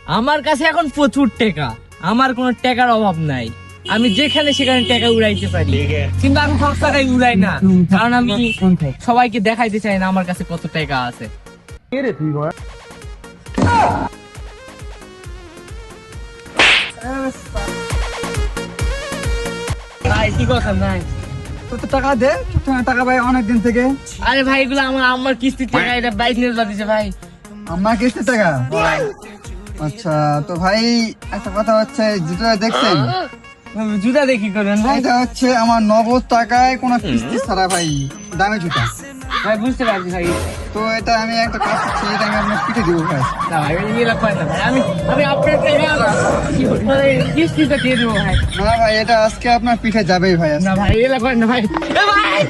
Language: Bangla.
আমার কাছে এখন প্রচুর টাকা, আমার কোনো টাকার অভাব নাই। আমি যেখানে সেখানে টাকা উড়াইতে পারি, কিন্তু আমি সব টাকাই উড়াই না, কারণ আমি সবাইকে দেখাইতে চাই না আমার কাছে কত টাকা আছে। ভাই কি কথা নাই? তো টাকা দে, টাকা ভাই অনেকদিন থেকে। আরে ভাই এগুলো আমার কিস্তির টাকা, এটা বাইক নিয়ে দিছে ভাই। আমার কিস্তির টাকা? আচ্ছা, তো ভাই একটা কথা হচ্ছে, যেটা দেখছেন জুতা দেখি করবেন ভাই? এটা হচ্ছে আমার নগদ টাকায় কোনো কিস্তি ছাড়া ভাই দামি জুতা। ভাই বুঝতে পারছি ভাই। তো এটা আমি একটা কাজ করছি, এটা আমি আপনার পিঠে দিব ভাই। না ভাই এগুলো কয় না ভাই, আমি আপনার কিস্তিটা দিয়ে দেবো ভাই। না ভাই, এটা আজকে আপনার পিঠে যাবেই ভাই। না ভাই এগুলো কয় না ভাই। এ ভাই